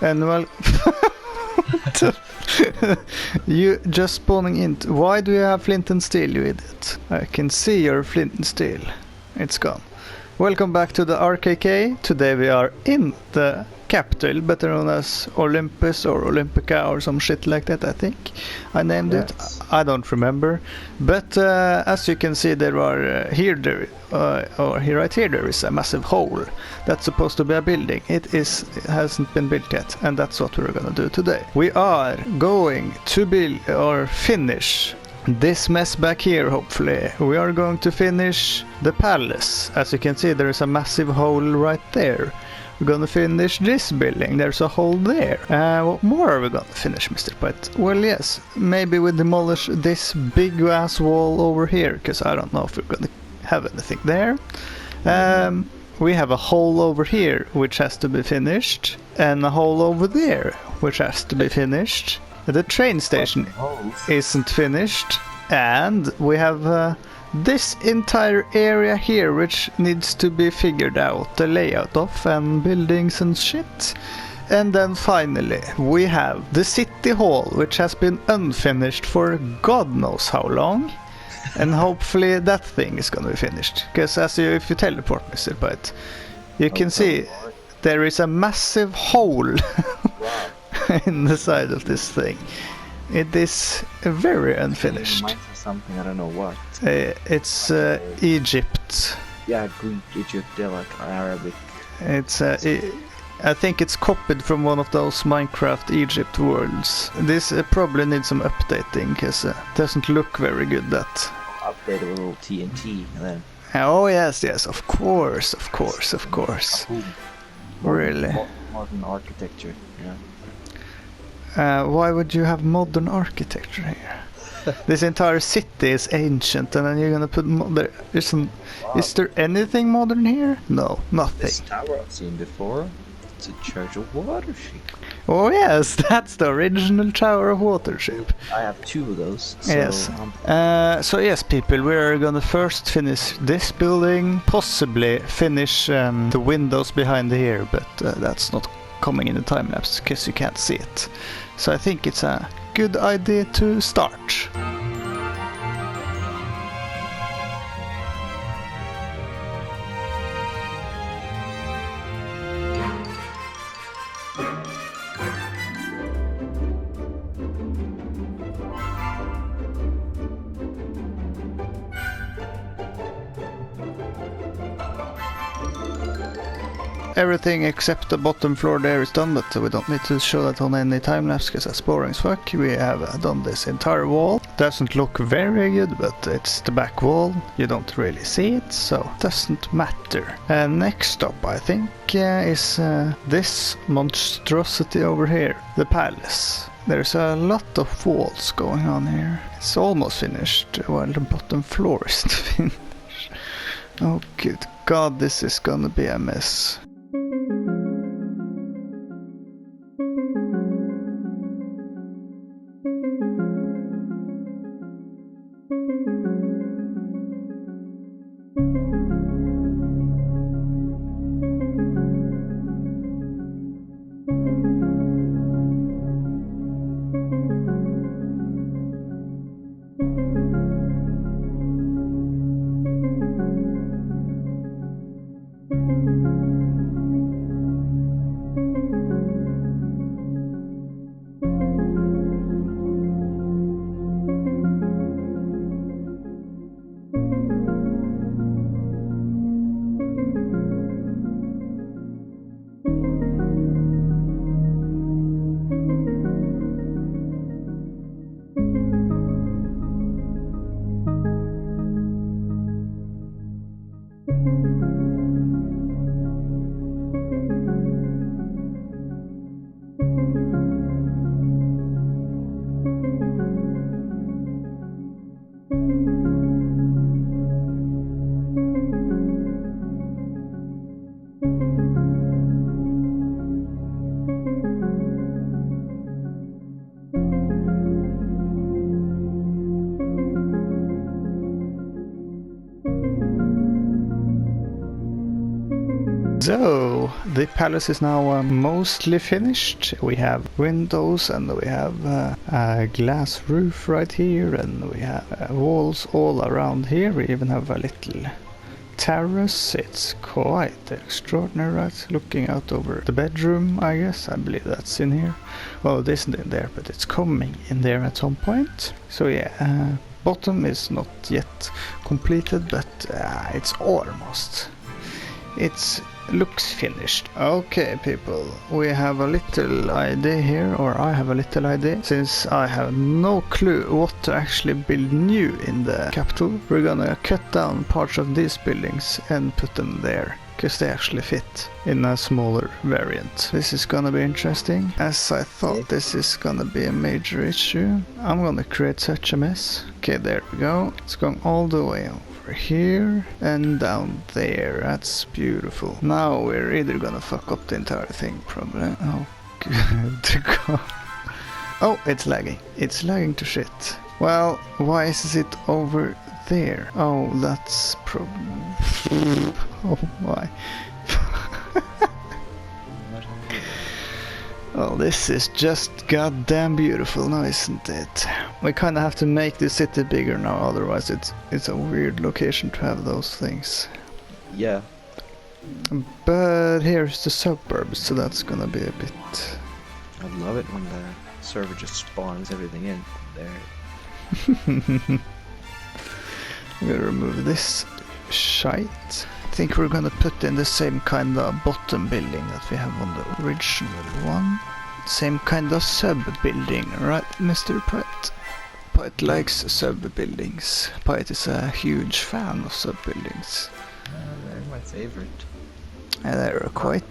And well, you just spawning in. Why do you have flint and steel, you idiot? I can see your flint and steel. It's gone. Welcome back to the R.K.K. Today we are in the capital, better known as Olympus or Olympica or some shit like that, I think. I named it. I don't remember. But as you can see, there are right here there is a massive hole that's supposed to be a building. It hasn't been built yet, and that's what we're gonna do today. We are going to build or finish this mess back here, hopefully. We are going to finish the palace. As you can see, there is a massive hole right there. We're gonna finish this building. There's a hole there. What more are we gonna finish, Mr. Poet? Well, yes, maybe we demolish this big ass wall over here, because I don't know if we're gonna have anything there. We have a hole over here, which has to be finished, and a hole over there, which has to be finished. The train station isn't finished, and we have this entire area here which needs to be figured out, the layout of, and buildings and shit. And then finally we have the city hall, which has been unfinished for God knows how long, and hopefully that thing is gonna be finished, because if you teleport, Mr. Poet, you can see there is a massive hole in the side of this thing. It is very unfinished. Something, I don't know what. It's Egypt. Yeah, Greek, Egypt, they're like Arabic. It's I think it's copied from one of those Minecraft Egypt worlds. This probably needs some updating, because it doesn't look very good. That update a little TNT and then. Oh yes, of course. Really. Modern architecture, yeah. Why would you have modern architecture here? This entire city is ancient, and then you're gonna put modern. Is there anything modern here? No, nothing. This tower I've seen before. It's a Church of Watership. Oh yes, that's the original Tower of Watership. I have two of those. So yes. So yes, people, we're gonna first finish this building, possibly finish the windows behind here, but that's not coming in the time lapse because you can't see it. So I think it's a good idea to start. Everything except the bottom floor there is done, but we don't need to show that on any time-lapse because that's boring as fuck. We have done this entire wall. Doesn't look very good, but it's the back wall. You don't really see it, so it doesn't matter. Next up, I think, is this monstrosity over here, the palace. There's a lot of walls going on here. It's almost finished, while the bottom floor isn't finished. Oh good god, this is gonna be a mess. So, the palace is now mostly finished. We have windows and we have a glass roof right here, and we have walls all around here. We even have a little terrace. It's quite extraordinary, right? Looking out over the bedroom, I guess. I believe that's in here. Well, it isn't in there, but it's coming in there at some point. So yeah, bottom is not yet completed, but it's almost. It looks finished. Okay, people, we have a little idea here, or I have a little idea. Since I have no clue what to actually build new in the capital, we're gonna cut down parts of these buildings and put them there, because they actually fit in a smaller variant. This is gonna be interesting, as I thought this is gonna be a major issue. I'm gonna create such a mess. Okay, there we go. It's going all the way over here and down there. That's beautiful. Now we're either gonna fuck up the entire thing, probably. Oh, good God. Oh, it's lagging. It's lagging to shit. Well, why is it over there? Oh, that's probably... Oh my. Well, this is just goddamn beautiful now, isn't it? We kinda have to make the city bigger now, otherwise it's a weird location to have those things. Yeah. But here's the suburbs, so that's gonna be a bit... I love it when the server just spawns everything in there. I'm gonna remove this shite. I think we're gonna put in the same kind of bottom building that we have on the original one. Same kind of sub-building, right, Mr. Poet? Poet likes sub-buildings. Poet is a huge fan of sub-buildings. They're my favorite. And they're quite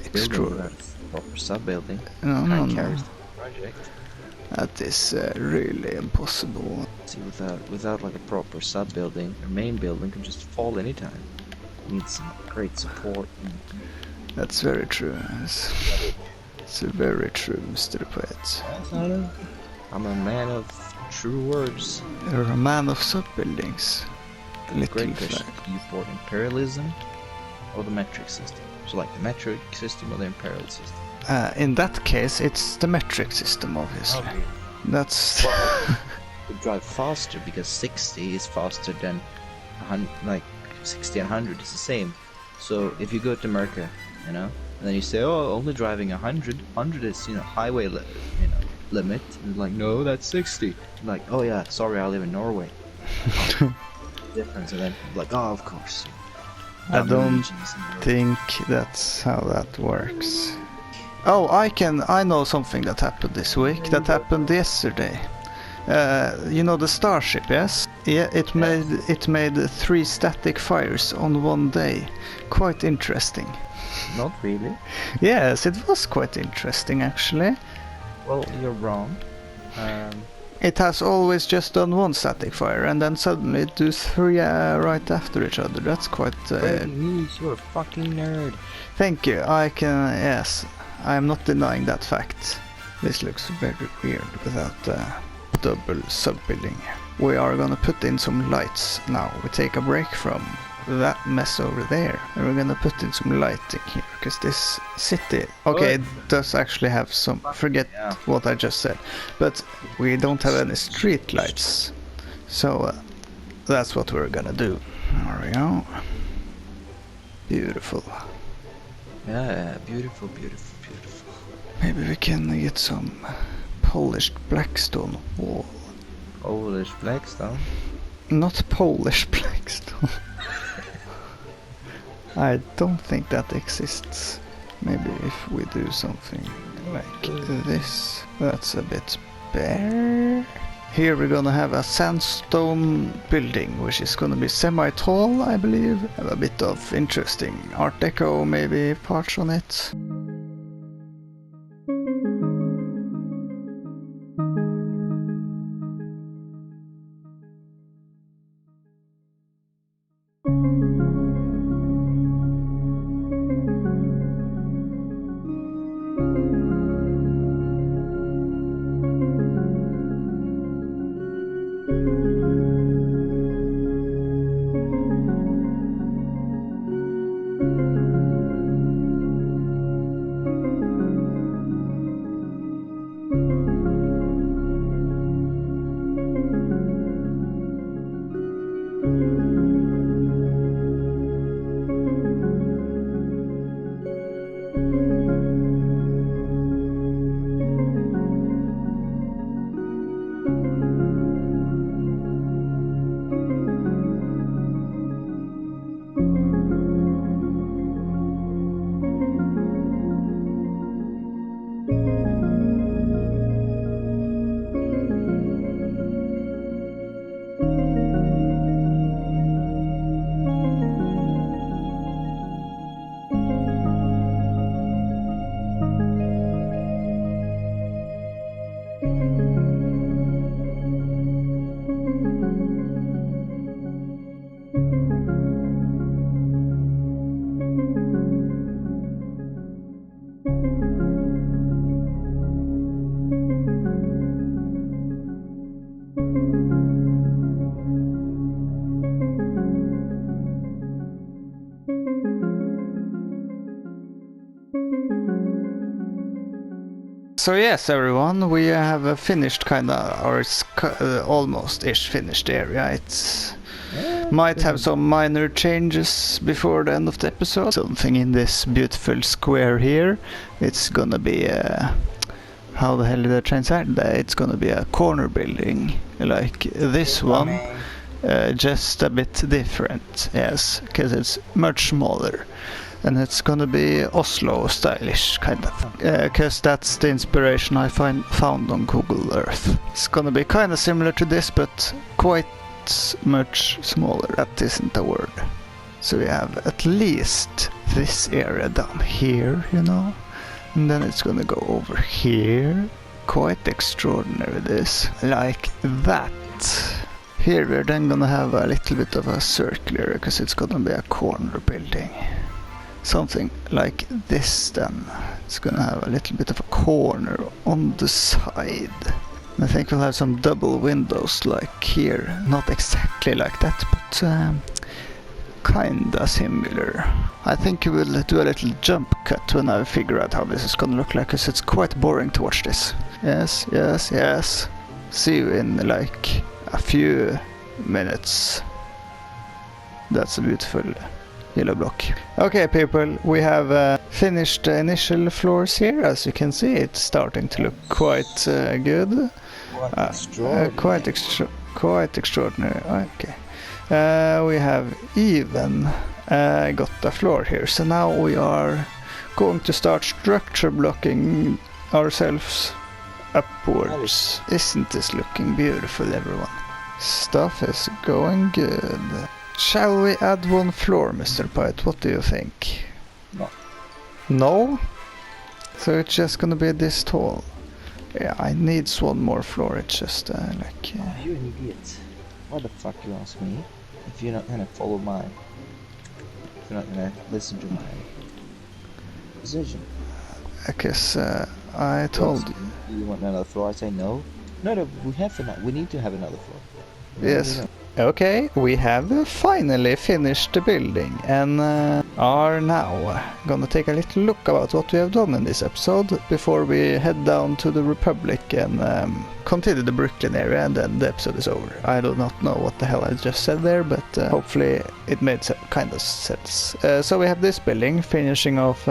extraordinary. Proper sub-building. No. Carries the project. That is really impossible. See, without like a proper sub-building, your main building can just fall anytime. Needs some great support. That's very true. It's very true, Mr. Poet. I'm a man of true words. You're a man of sub-buildings. Little Great flag. question. You for imperialism or the metric system? So like the metric system or the imperial system? In that case, it's the metric system, obviously. Okay. That's... You drive faster because 60 is faster than 100, like 60 and 100 is the same. So if you go to America, you know, and then you say, oh, only driving 100 is, you know, highway limit, and like, no, that's 60. I'm like, oh yeah, sorry, I live in Norway. Difference, and then like, oh, of course. I don't think that's how that works. Oh, I know something that happened this week, that happened yesterday. You know the Starship, yes? Yeah, it made 3 static fires on one day. Quite interesting. Not really. Yes, it was quite interesting actually. Well, you're wrong. It has always just done 1 static fire, and then suddenly it does 3 right after each other. That's quite... news, you're a fucking nerd. Thank you, yes. I am not denying that fact. This looks very weird without double sub-building. We are gonna put in some lights now. We take a break from that mess over there, and we're gonna put in some lighting here, because this city... Okay, it does actually have some... Forget what I just said. But we don't have any street lights. So that's what we're gonna do. There we go. Beautiful. Yeah, beautiful, beautiful, beautiful. Maybe we can get some polished blackstone wall. Polish blackstone? Not Polish blackstone. I don't think that exists. Maybe if we do something like this. That's a bit bare. Here we're gonna have a sandstone building, which is gonna be semi-tall, I believe. Have a bit of interesting Art Deco, maybe parts on it. So yes, everyone, we have finished our almost-ish finished area. It's might have some minor changes before the end of the episode. Something in this beautiful square here. It's gonna be how the hell did I translate that? It's gonna be a corner building like this one, just a bit different. Yes, because it's much smaller. And it's gonna be Oslo stylish, kind of. Because that's the inspiration I found on Google Earth. It's gonna be kind of similar to this, but quite much smaller. That isn't a word. So we have at least this area down here, you know. And then it's gonna go over here. Quite extraordinary, this. Like that. Here we're then gonna have a little bit of a circular, because it's gonna be a corner building. Something like this then. It's gonna have a little bit of a corner on the side. I think we'll have some double windows like here. Not exactly like that, but kinda similar. I think we'll do a little jump cut when I figure out how this is gonna look like, because it's quite boring to watch this. Yes, yes, yes. See you in like a few minutes. That's a beautiful yellow block. Okay, people, we have finished the initial floors here. As you can see, it's starting to look quite good. Quite extraordinary. Okay. We have even got the floor here. So now we are going to start structure blocking ourselves upwards. Isn't this looking beautiful, everyone? Stuff is going good. Shall we add one floor, Mr. Pite? What do you think? No. No? So it's just gonna be this tall. Yeah, I need one more floor. It's just like... You're an idiot. Why the fuck you ask me? If you're not gonna follow mine. If you're not gonna listen to my decision. Because I told you. Do you want another floor? I say no. No, we need to have another floor. Yes. Okay, we have finally finished the building and are now gonna take a little look about what we have done in this episode before we head down to the Republic and continue the Brooklyn area, and then the episode is over. I do not know what the hell I just said there, but hopefully it made some kind of sense. So we have this building finishing off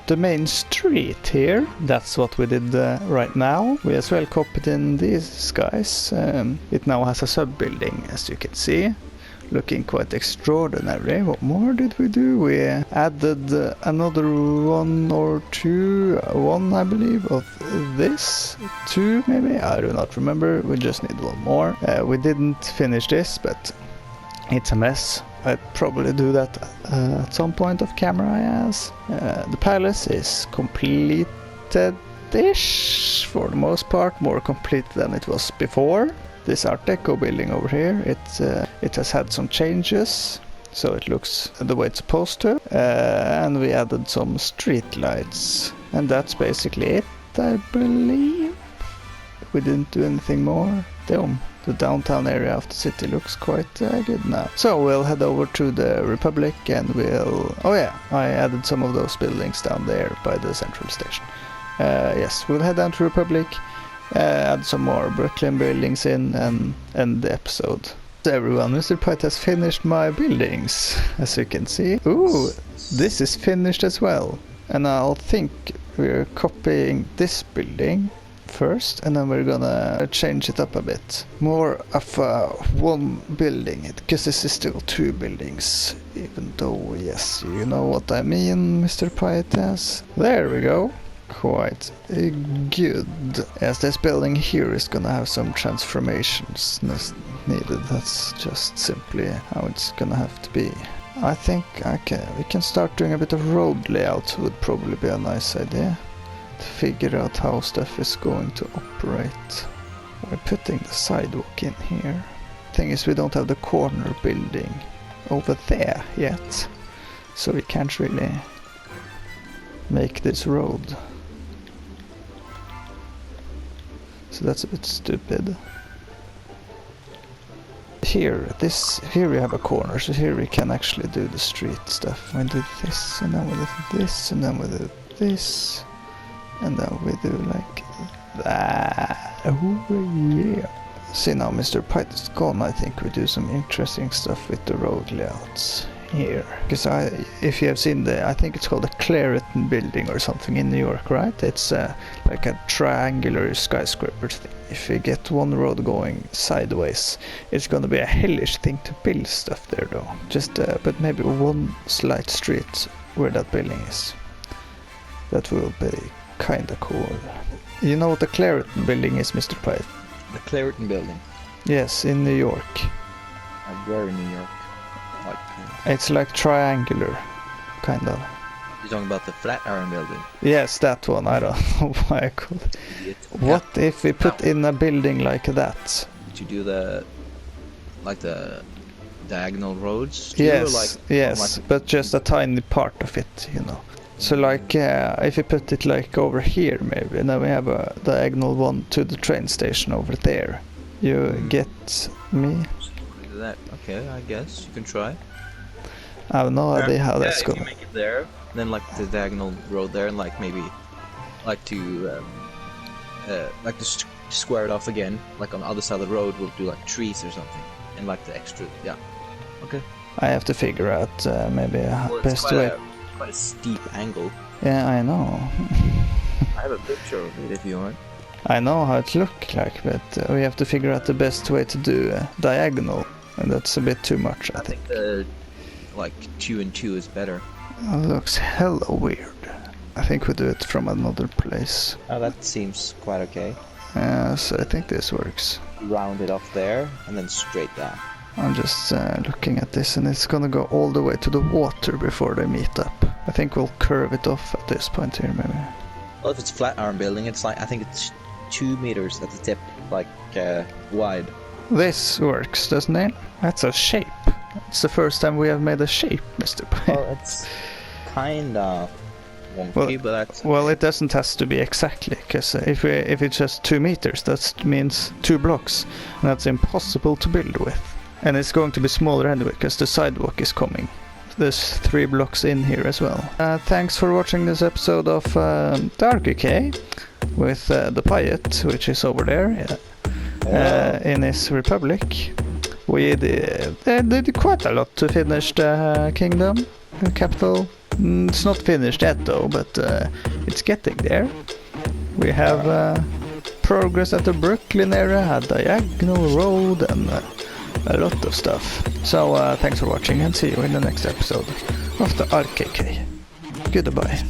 the main street here. That's what we did right now. We as well copied in these guys. It now has a sub-building, as you can see. Looking quite extraordinary. What more did we do? We added another one or two, one I believe, of this. Two maybe? I do not remember. We just need one more. We didn't finish this, but it's a mess. I'd probably do that at some point off camera, yes. The palace is completed-ish for the most part, more complete than it was before. This Art Deco building over here, it has had some changes, so it looks the way it's supposed to. And we added some street lights, and that's basically it, I believe. We didn't do anything more. Damn. The downtown area of the city looks quite good now. So we'll head over to the Republic and we'll... Oh yeah, I added some of those buildings down there by the central station. Yes, we'll head down to Republic, add some more Brooklyn buildings in and end the episode. everyone, Mr. Pite has finished my buildings, as you can see. Ooh, this is finished as well. And I'll think we're copying this building first, and then we're gonna change it up a bit. More of one building, because this is still 2 buildings. Even though, yes, you know what I mean, Mr. Pietas. There we go. Quite good. Yes, this building here is gonna have some transformations needed. That's just simply how it's gonna have to be. I think, okay, we can start doing a bit of road layout. Would probably be a nice idea. To figure out how stuff is going to operate. We're putting the sidewalk in here. Thing is, we don't have the corner building over there yet, so we can't really make this road. So that's a bit stupid. Here we have a corner, so here we can actually do the street stuff. We did this, and then we did this, and then we did this, and then we do like that. Oh yeah. See, now Mr. Pite is gone. I think we do some interesting stuff with the road layouts here. Because if you have seen I think it's called the 𝐊𝐉Ø𝐓𝐓𝐶 building or something in New York, right? It's like a triangular skyscraper thing. If you get one road going sideways, it's gonna be a hellish thing to build stuff there though. Just but maybe one slight street where that building is. That will be kinda cool. You know what the 𝐊𝐉Ø𝐓𝐓𝐶 building is, Mr. Pite? The 𝐊𝐉Ø𝐓𝐓𝐶 building. Yes, in New York. Where in New York? Like, it's like triangular, kind of. you're talking about the Flatiron building? Yes, that one. I don't know why I called it. What if we put in a building like that? Did you do the diagonal roads? Yes, yes, but just a tiny part of it, you know. So like, if you put it like over here maybe, and then we have a diagonal one to the train station over there. You get me? That, okay, I guess you can try. I have no idea how that's going. If you make it there, then like the diagonal road there, and like maybe like to square it off again, like on the other side of the road we'll do like trees or something, and like the extra, yeah. Okay. I have to figure out maybe a best way. Quite a steep angle. Yeah, I know. I have a picture of it if you want. I know how it looks like, but we have to figure out the best way to do diagonal, and that's a bit too much, I think. Like 2 and 2 is better. It looks hella weird. I think we do it from another place. Oh, that seems quite okay. So I think this works. Round it off there, and then straight down. I'm just looking at this, and it's gonna go all the way to the water before they meet up. I think we'll curve it off at this point here, maybe. Well, if it's Flatiron building, it's like, I think it's 2 meters at the tip, like wide. This works, doesn't it? That's a shape. It's the first time we have made a shape, Mr. Pie. Well, it's kinda wonky, but that's... Well, it doesn't have to be exactly, because if it's just 2 meters, that means 2 blocks, and that's impossible to build with. And it's going to be smaller anyway, because the sidewalk is coming. There's 3 blocks in here as well. Thanks for watching this episode of the R.K.K. with the Piet, which is over there in his republic. We did quite a lot to finish the kingdom, the capital. It's not finished yet though, but it's getting there. We have progress at the Brooklyn area, a diagonal road, and a lot of stuff. So thanks for watching, and see you in the next episode of the R.K.K. Goodbye.